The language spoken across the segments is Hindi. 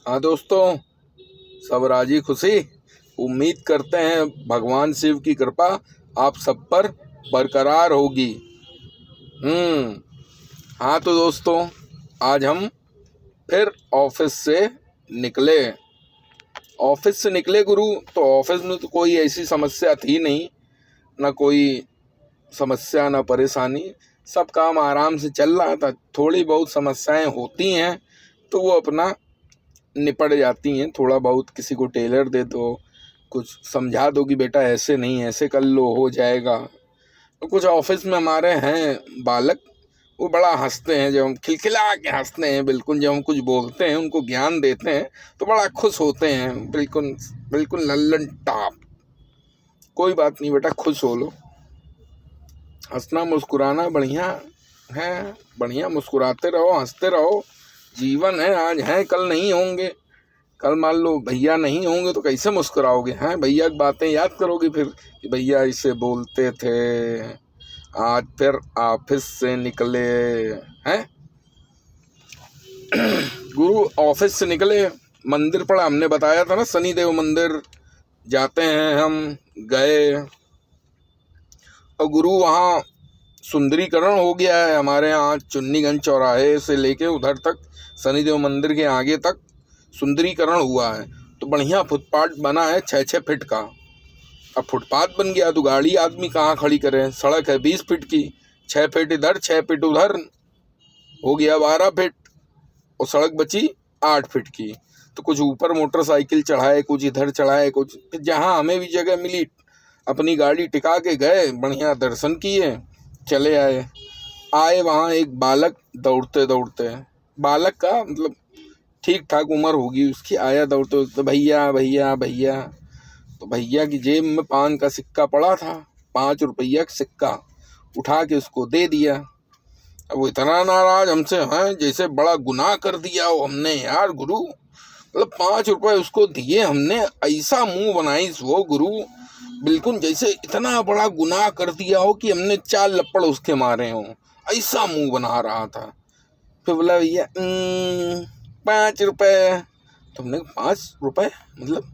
हाँ दोस्तों, सब राजी खुशी। उम्मीद करते हैं भगवान शिव की कृपा आप सब पर बरकरार होगी। हाँ तो दोस्तों, आज हम फिर ऑफिस से निकले। गुरु। तो ऑफिस में तो कोई ऐसी समस्या थी नहीं, ना कोई समस्या ना परेशानी। सब काम आराम से चल रहा था। थोड़ी बहुत समस्याएं होती हैं तो वो अपना निपट जाती हैं। थोड़ा बहुत किसी को टेलर दे दो, कुछ समझा दो कि बेटा ऐसे नहीं ऐसे कर लो, हो जाएगा। तो कुछ ऑफिस में हमारे हैं बालक, वो बड़ा हंसते हैं। जब हम खिलखिला के हंसते हैं, बिल्कुल जब हम कुछ बोलते हैं, उनको ज्ञान देते हैं तो बड़ा खुश होते हैं, बिल्कुल बिल्कुल लल्लन टाप। कोई बात नहीं बेटा, खुश हो लो। हंसना मुस्कुराना बढ़िया है, बढ़िया मुस्कुराते रहो, हंसते रहो। जीवन है, आज हैं कल नहीं होंगे। कल मान लो भैया नहीं होंगे तो कैसे मुस्कुराओगे? हैं भैया की बातें याद करोगे फिर कि भैया इसे बोलते थे। आज फिर ऑफिस से निकले हैं गुरु। ऑफिस से निकले, मंदिर पड़ा। हमने बताया था ना, शनिदेव मंदिर जाते हैं हम। गए और गुरु वहाँ सुंदरीकरण हो गया है। हमारे यहाँ चुन्नीगंज चौराहे से लेके उधर तक, शनिदेव मंदिर के आगे तक सुंदरीकरण हुआ है। तो बढ़िया फुटपाथ बना है 6-6 फीट का। अब फुटपाथ बन गया तो गाड़ी आदमी कहाँ खड़ी करे? सड़क है 20 फीट की, 6 फीट इधर 6 फीट उधर, हो गया 12 फीट। और सड़क बची 8 फीट की। तो कुछ ऊपर मोटरसाइकिल चढ़ाए, कुछ इधर चढ़ाए, कुछ जहाँ हमें भी जगह मिली अपनी गाड़ी टिका के गए, बढ़िया दर्शन किए, चले आए। वहाँ एक बालक दौड़ते दौड़ते, बालक का मतलब ठीक ठाक उम्र होगी उसकी, आया दौड़ते दौड़ते, भैया भैया भैया। तो भैया की जेब में पान का सिक्का पड़ा था, 5 रुपया का सिक्का, उठा के उसको दे दिया। अब वो इतना नाराज हमसे हैं जैसे बड़ा गुनाह कर दिया हो हमने यार गुरु। मतलब 5 रुपए उसको दिए हमने, ऐसा मुंह बनाई वो गुरु, बिल्कुल जैसे इतना बड़ा गुनाह कर दिया हो कि हमने 4 लपड़ उसके मारे हो, ऐसा मुंह बना रहा था। फिर बोला भैया 5 रुपए। तो हमने 5 रुपए मतलब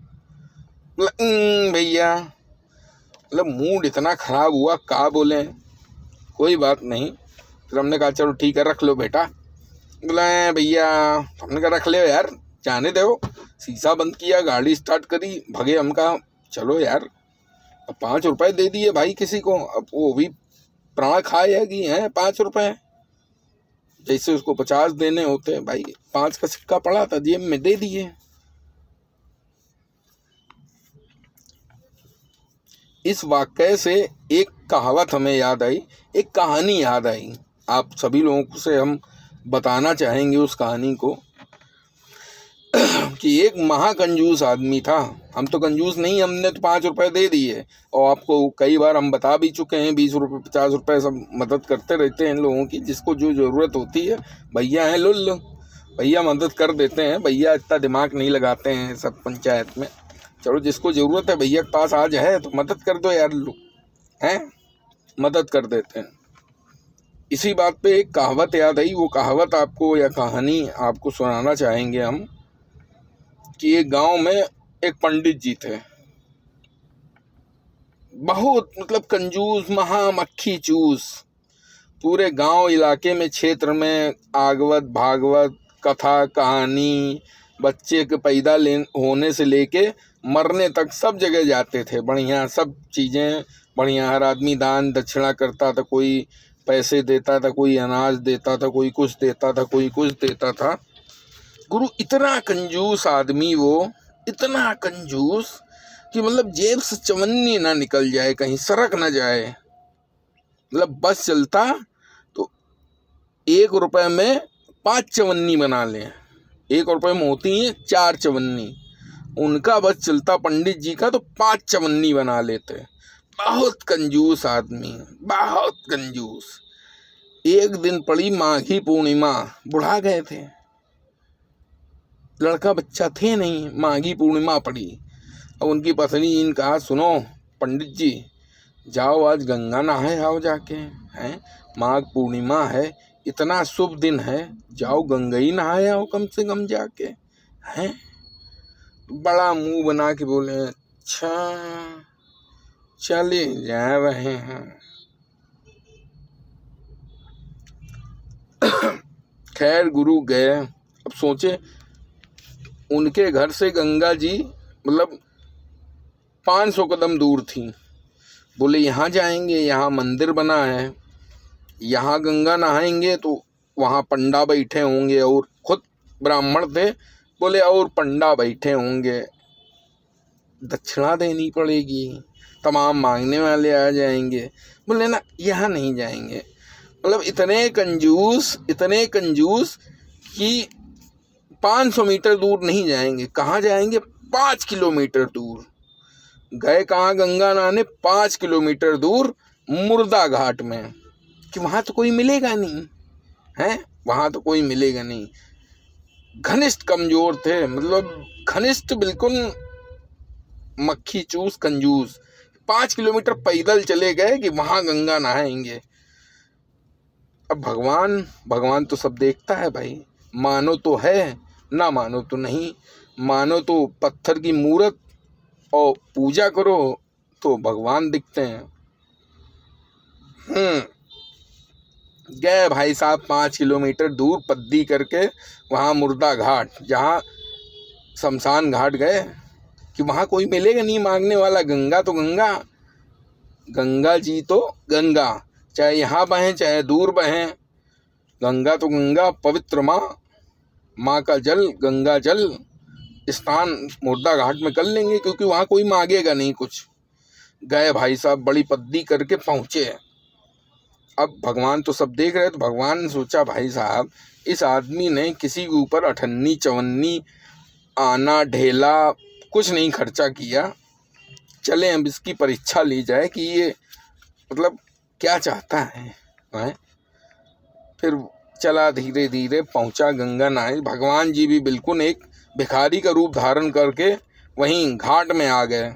भैया, मतलब मूड इतना खराब हुआ, क्या बोले। कोई बात नहीं, फिर हमने कहा चलो ठीक है रख लो बेटा। बोला भैया, हमने कहा रख ले यार, जाने दो। शीशा बंद किया, गाड़ी स्टार्ट करी, भगे। हम कहा चलो यार, अब 5 रुपए दे दिए भाई किसी को, अब वो भी प्राण खाएगी हैं 5 रुपए, जैसे उसको 50 देने होते हैं भाई। 5 का सिक्का पड़ा था जेब में, दे दिए। इस वाक्य से एक कहावत हमें याद आई, एक कहानी याद आई। आप सभी लोगों से हम बताना चाहेंगे उस कहानी को कि एक महाकंजूस आदमी था। हम तो कंजूस नहीं, हमने तो 5 रुपए दे दिए। और आपको कई बार हम बता भी चुके हैं, 20 रुपये 50 रुपए सब मदद करते रहते हैं इन लोगों की, जिसको जो ज़रूरत होती है। भैया हैं लुल्ल, भैया मदद कर देते हैं। भैया इतना दिमाग नहीं लगाते हैं सब पंचायत में। चलो जिसको ज़रूरत है भैया के पास आज है तो मदद कर दो यार, लोग हैं मदद कर देते हैं। इसी बात पे एक कहावत याद आई, वो कहावत आपको या कहानी आपको सुनाना चाहेंगे हम। कि एक गांव में एक पंडित जी थे, बहुत मतलब कंजूस, महामक्खी चूस। पूरे गांव इलाके में, क्षेत्र में आगवत भागवत कथा कहानी, बच्चे के पैदा होने से लेके मरने तक सब जगह जाते थे। बढ़िया सब चीज़ें बढ़िया, हर आदमी दान दक्षिणा करता था, कोई पैसे देता था, कोई अनाज देता था, कोई कुछ देता था, कोई कुछ देता था। गुरु इतना कंजूस आदमी, वो इतना कंजूस कि मतलब जेब से चवन्नी ना निकल जाए, कहीं सरक ना जाए। मतलब बस चलता तो 1 रुपए में 5 चवन्नी बना लें। 1 रुपए में होती हैं 4 चवन्नी, उनका बस चलता पंडित जी का तो 5 चवन्नी बना लेते। बहुत कंजूस आदमी, बहुत कंजूस। एक दिन पड़ी माघी पूर्णिमा, बुढ़ा गए थे, लड़का बच्चा थे नहीं, माघी पूर्णिमा पड़ी। अब उनकी पत्नी ने कहा सुनो पंडित जी, जाओ आज गंगा नहाए आओ जाके, हैं माघ पूर्णिमा है, इतना शुभ दिन है, जाओ गंगा ही नहाए आओ कम से कम जाके, हैं? बड़ा मुंह बना के बोले अच्छा चले जा रहे हैं। खैर गुरु गए। अब सोचे उनके घर से गंगा जी मतलब 500 कदम दूर थी। बोले यहाँ जाएंगे, यहाँ मंदिर बना है, यहाँ गंगा नहाएंगे तो वहाँ पंडा बैठे होंगे, और खुद ब्राह्मण थे। बोले और पंडा बैठे होंगे, दक्षिणा देनी पड़ेगी, तमाम मांगने वाले आ जाएंगे। बोले ना यहाँ नहीं जाएंगे। मतलब इतने कंजूस कि 500 मीटर दूर नहीं जाएंगे। कहाँ जाएंगे? 5 किलोमीटर दूर गए। कहाँ? गंगा नहाने 5 किलोमीटर दूर मुर्दा घाट में, कि वहाँ तो कोई मिलेगा नहीं है, वहाँ तो कोई मिलेगा नहीं। घनिष्ठ कमजोर थे, मतलब घनिष्ठ बिल्कुल मक्खी चूस कंजूस। 5 किलोमीटर पैदल चले गए कि वहाँ गंगा नहाएंगे। अब भगवान तो सब देखता है भाई, मानो तो है, ना मानो तो नहीं। मानो तो पत्थर की मूर्त और पूजा करो तो भगवान दिखते हैं। गए भाई साहब 5 किलोमीटर दूर पद्दी करके वहाँ मुर्दा घाट, जहाँ शमशान घाट गए कि वहाँ कोई मिलेगा नहीं मांगने वाला। गंगा तो गंगा जी तो गंगा, चाहे यहाँ बहें चाहे दूर बहें, गंगा तो गंगा, पवित्र माँ का जल, गंगा जल स्नान मुर्दा घाट में कर लेंगे, क्योंकि वहाँ कोई मांगेगा नहीं कुछ। गए भाई साहब, बड़ी पद्दी करके पहुँचे। अब भगवान तो सब देख रहे, तो भगवान ने सोचा भाई साहब इस आदमी ने किसी के ऊपर अठन्नी चवन्नी आना ढेला कुछ नहीं खर्चा किया। चले अब इसकी परीक्षा ली जाए कि ये मतलब क्या चाहता है। फिर चला, धीरे धीरे पहुंचा गंगा नहाए। भगवान जी भी बिल्कुल एक भिखारी का रूप धारण करके वहीं घाट में आ गए।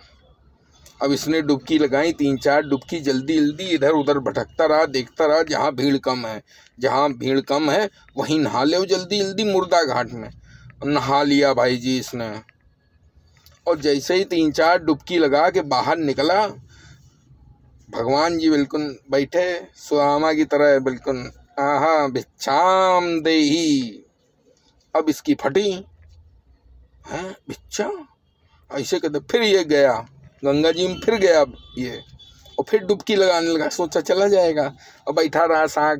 अब इसने डुबकी लगाई, 3-4 डुबकी, जल्दी जल्दी इधर उधर भटकता रहा, देखता रहा जहाँ भीड़ कम है वहीं नहा ले जल्दी जल्दी मुर्दा घाट में। नहा लिया भाई जी इसने, और जैसे ही 3-4 डुबकी लगा के बाहर निकला, भगवान जी बिल्कुल बैठे सुदामा की तरह, बिल्कुल आहा भिक्षाम देही। अब इसकी फटी है भिक्षा, ऐसे कहते फिर ये गया गंगा जी में, फिर गया ये, और फिर डुबकी लगाने लगा। सोचा चला जाएगा, और बैठा रहा,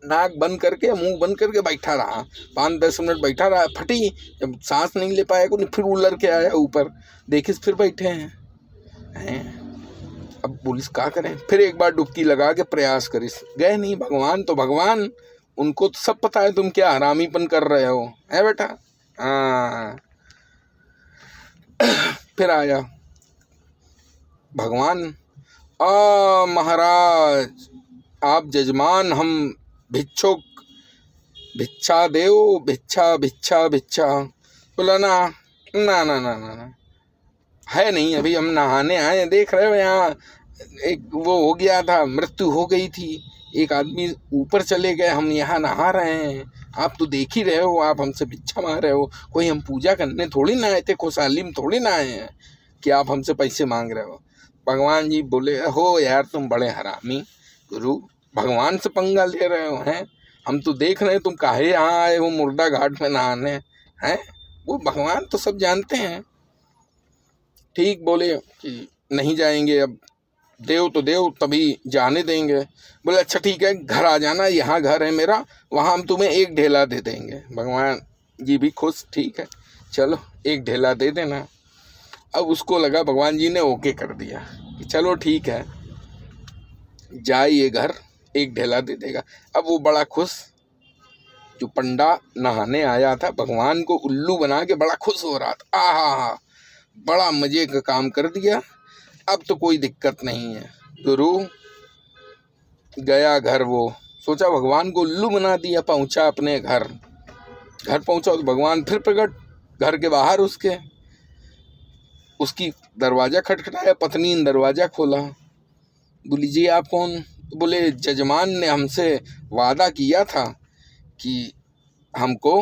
नाक बंद करके मुंह बंद करके बैठा रहा। 5-10 मिनट बैठा रहा, फटी, जब सांस नहीं ले पाया कोई, फिर उलर के आया ऊपर, देखिस फिर बैठे हैं। अब पुलिस क्या करें? फिर एक बार डुबकी लगा के प्रयास करिस, गए नहीं। भगवान तो भगवान, उनको तो सब पता है तुम क्या हरामीपन कर रहे हो, है बेटा। फिर आया भगवान, महाराज आप जजमान, हम भिक्षुक, भिक्षा देव, भिक्षा भिक्षा भिक्षा। बोला ना ना ना ना ना ना है नहीं, अभी हम नहाने आए, देख रहे हो यहाँ एक वो हो गया था, मृत्यु हो गई थी, एक आदमी ऊपर चले गए, हम यहाँ नहा रहे हैं, आप तो देख ही रहे हो, आप हमसे भिक्षा मांग रहे हो। कोई हम पूजा करने थोड़ी ना आए थे, खुशहाली में थोड़ी ना आए हैं कि आप हमसे पैसे मांग रहे हो। भगवान जी बोले, हो यार तुम बड़े हरामी गुरु, भगवान से पंगा ले रहे हो हैं। हम तो देख रहे हैं तुम काहे यहाँ आए हो मुर्दा घाट में नहाने हैं। वो भगवान तो सब जानते हैं। ठीक बोले कि नहीं जाएंगे, अब देव तो देव, तभी जाने देंगे। बोले अच्छा ठीक है, घर आ जाना, यहाँ घर है मेरा, वहाँ हम तुम्हें 1 ढेला दे देंगे। भगवान जी भी खुश, ठीक है चलो 1 ढेला दे देना। अब उसको लगा, भगवान जी ने ओके कर दिया कि चलो ठीक है जाइए घर, 1 ढेला दे देगा। अब वो बड़ा खुश, जो पंडा नहाने आया था भगवान को उल्लू बना के बड़ा खुश हो रहा था, आहा बड़ा मजे का काम कर दिया, अब तो कोई दिक्कत नहीं है। गुरु गया घर, वो सोचा भगवान को उल्लू बना दिया, पहुंचा अपने घर पहुंचा तो भगवान फिर प्रकट, घर के बाहर उसकी दरवाज़ा खटखटाया, पत्नी ने दरवाज़ा खोला। बोली जी आप कौन? तो बोले जजमान ने हमसे वादा किया था कि हमको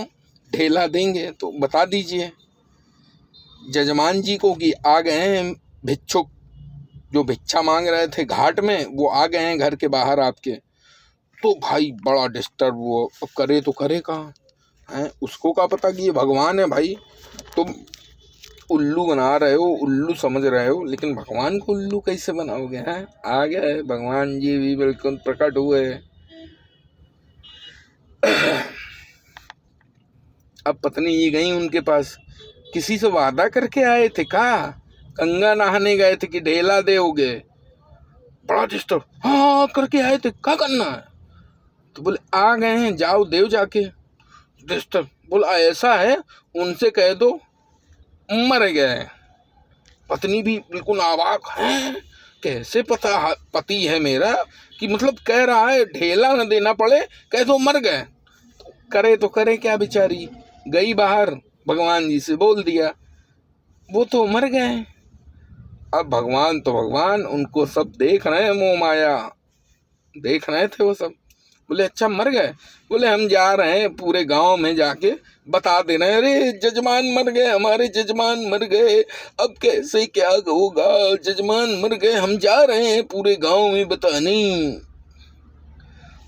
ढेला देंगे तो बता दीजिए जजमान जी को कि आ गए हैं भिक्षुक जो भिक्षा मांग रहे थे घाट में, वो आ गए हैं घर के बाहर आपके। तो भाई बड़ा डिस्टर्ब हुआ, अब करे तो करे कहाँ है, उसको क्या पता कि ये भगवान है। भाई तुम उल्लू बना रहे हो, उल्लू समझ रहे हो, लेकिन भगवान को उल्लू कैसे बनाओगे हैं। आ गए भगवान जी भी बिल्कुल प्रकट हुए। अब पत्नी ये गई उनके पास, किसी से वादा करके आए थे का, गंगा नहाने गए थे कि ढेला देओगे। बड़ा डिस्टर्ब, हाँ करके आए थे, क्या करना है। तो बोले आ गए हैं, जाओ देव जाके। डिस्टर्ब, बोला ऐसा है, उनसे कह दो मर गए। पत्नी भी बिल्कुल अवाक है, कैसे पता पति है मेरा कि मतलब कह रहा है ढेला न देना पड़े, कह दो मर गए। करे तो करे क्या, बेचारी गई बाहर, भगवान जी से बोल दिया, वो तो मर गए। अब भगवान तो भगवान, उनको सब देख रहे हैं, मोह माया देख रहे थे वो सब। बोले अच्छा मर गए, बोले हम जा रहे हैं पूरे गांव में जाके बता दे रहे हैं, अरे जजमान मर गए, हमारे जजमान मर गए, अब कैसे क्या होगा, जजमान मर गए, हम जा रहे हैं पूरे गांव में बताने।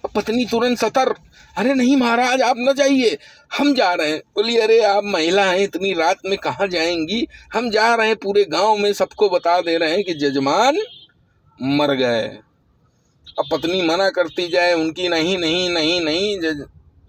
अब पत्नी तुरंत सतर, अरे नहीं महाराज आप न जाइए, हम जा रहे हैं। बोली अरे आप महिला हैं, इतनी रात में कहाँ जाएंगी, हम जा रहे हैं पूरे गांव में सबको बता दे रहे हैं कि जजमान मर गए। अब पत्नी मना करती जाए, उनकी नहीं नहीं नहीं नहीं,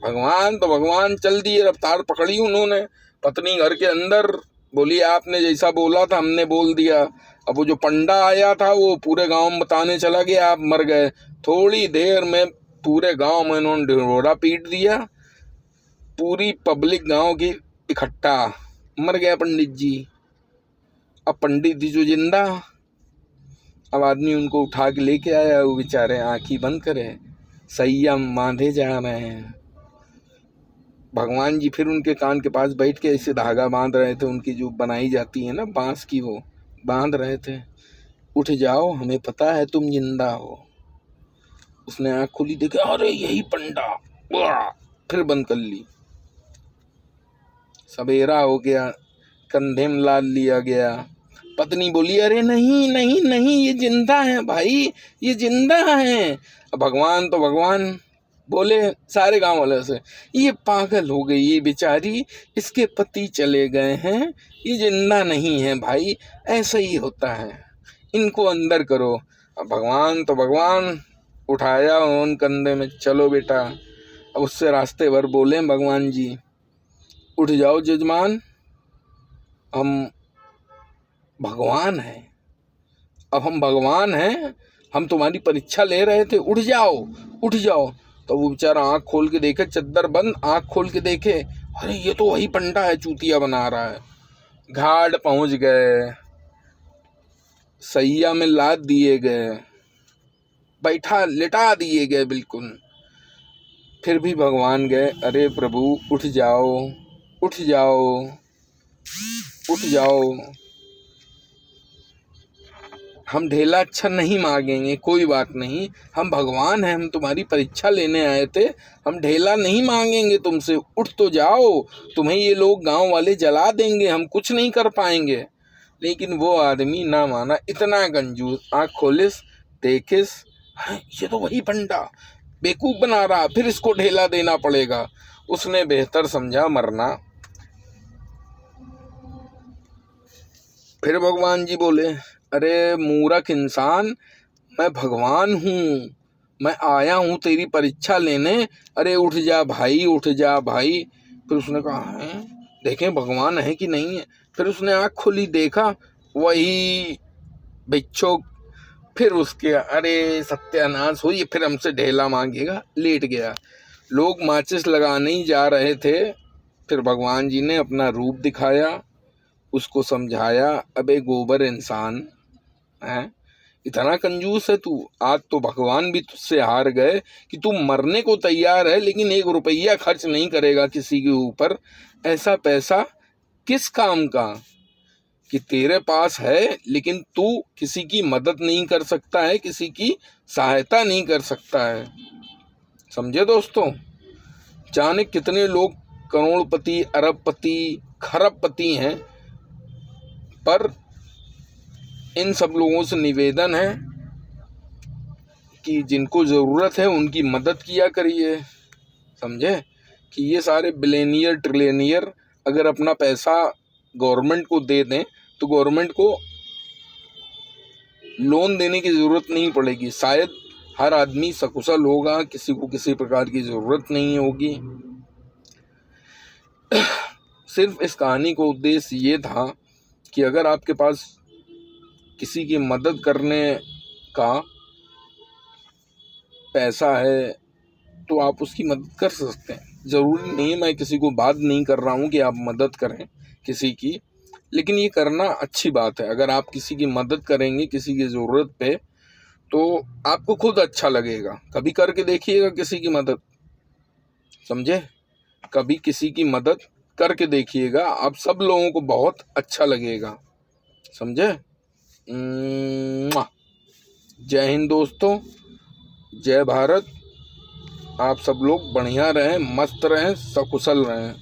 भगवान तो भगवान चल दिए, रफ्तार पकड़ी उन्होंने। पत्नी घर के अंदर, बोली आपने जैसा बोला था हमने बोल दिया। अब वो जो पंडा आया था वो पूरे गांव में बताने चला गया आप मर गए। थोड़ी देर में पूरे गांव में उन्होंने ढिंढोरा पीट दिया, पूरी पब्लिक गांव की इकट्ठा, मर गया पंडित जी। अब पंडित जी जो जिंदा, अब आदमी उनको उठा के लेके आया, वो बेचारे आँखी बंद करे, संयम बांधे जा रहे हैं। भगवान जी फिर उनके कान के पास बैठ के ऐसे धागा बांध रहे थे, उनकी जो बनाई जाती है ना बांस की, वो बांध रहे थे। उठ जाओ, हमें पता है तुम जिंदा हो। उसने आँख खुली, देखे अरे यही पंडा, फिर बंद कर ली। सवेरा हो गया, कंधे में लाद लिया गया। पत्नी बोली अरे नहीं नहीं नहीं, ये जिंदा है भाई, ये जिंदा है। भगवान तो भगवान बोले सारे गांव वाले से, ये पागल हो गई ये बेचारी, इसके पति चले गए हैं, ये जिंदा नहीं है भाई, ऐसा ही होता है, इनको अंदर करो। अब भगवान तो भगवान, उठाया उन कंधे में, चलो बेटा। अब उससे रास्ते भर बोले भगवान जी, उठ जाओ जजमान, हम भगवान हैं, अब हम भगवान हैं, हम तुम्हारी परीक्षा ले रहे थे, उठ जाओ उठ जाओ। तो वो बेचारा आँख खोल के देखे, चद्दर बंद, आँख खोल के देखे, अरे ये तो वही पंडा है, चूतिया बना रहा है। घाट पहुंच गए, सैया में लाद दिए गए, बैठा लिटा दिए गए बिल्कुल। फिर भी भगवान गए, अरे प्रभु उठ जाओ उठ जाओ उठ जाओ, हम ढेला अच्छा नहीं मांगेंगे, कोई बात नहीं, हम भगवान हैं, हम तुम्हारी परीक्षा लेने आए थे, हम ढेला नहीं मांगेंगे तुमसे, उठ तो जाओ, तुम्हें ये लोग गांव वाले जला देंगे, हम कुछ नहीं कर पाएंगे। लेकिन वो आदमी ना माना, इतना कंजूस, आँख खोलिस देखिस, ये तो वही पंडा बेवकूफ़ बना रहा, फिर इसको ढेला देना पड़ेगा। उसने बेहतर समझा मरना। फिर भगवान जी बोले, अरे मूर्ख इंसान, मैं भगवान हूँ, मैं आया हूँ तेरी परीक्षा लेने, अरे उठ जा भाई उठ जा भाई। फिर उसने कहा है, देखें भगवान है कि नहीं है। फिर उसने आँख खोली, देखा वही भिक्षुक। फिर उसके अरे सत्यानाश हुई, फिर हमसे ढेला मांगेगा, लेट गया। लोग माचिस लगाने ही जा रहे थे, फिर भगवान जी ने अपना रूप दिखाया, उसको समझाया, अबे गोबर इंसान है, इतना कंजूस है तू, आज तो भगवान भी तुझसे हार गए कि तू मरने को तैयार है लेकिन 1 रुपया खर्च नहीं करेगा किसी के ऊपर। ऐसा पैसा किस काम का कि तेरे पास है लेकिन तू किसी की मदद नहीं कर सकता है, किसी की सहायता नहीं कर सकता है। समझे दोस्तों, जाने कितने लोग करोड़पति, अरबपति, खरबपति हैं, पर इन सब लोगों से निवेदन है कि जिनको ज़रूरत है उनकी मदद किया करिए। समझे कि ये सारे बिलियनियर ट्रिलियनियर अगर अपना पैसा गवर्नमेंट को दे दें तो गवर्नमेंट को लोन देने की ज़रूरत नहीं पड़ेगी। शायद हर आदमी सकुशल होगा, किसी को किसी प्रकार की ज़रूरत नहीं होगी। सिर्फ इस कहानी का उद्देश्य ये था कि अगर आपके पास किसी की मदद करने का पैसा है तो आप उसकी मदद कर सकते हैं। ज़रूरी नहीं, मैं किसी को बात नहीं कर रहा हूँ कि आप मदद करें किसी की, लेकिन ये करना अच्छी बात है। अगर आप किसी की मदद करेंगे किसी की ज़रूरत पे तो आपको खुद अच्छा लगेगा। कभी करके देखिएगा किसी की मदद, समझे, कभी किसी की मदद करके देखिएगा, आप सब लोगों को बहुत अच्छा लगेगा। समझे। जय हिंद दोस्तों, जय भारत। आप सब लोग बढ़िया रहें, मस्त रहें, सकुशल रहें।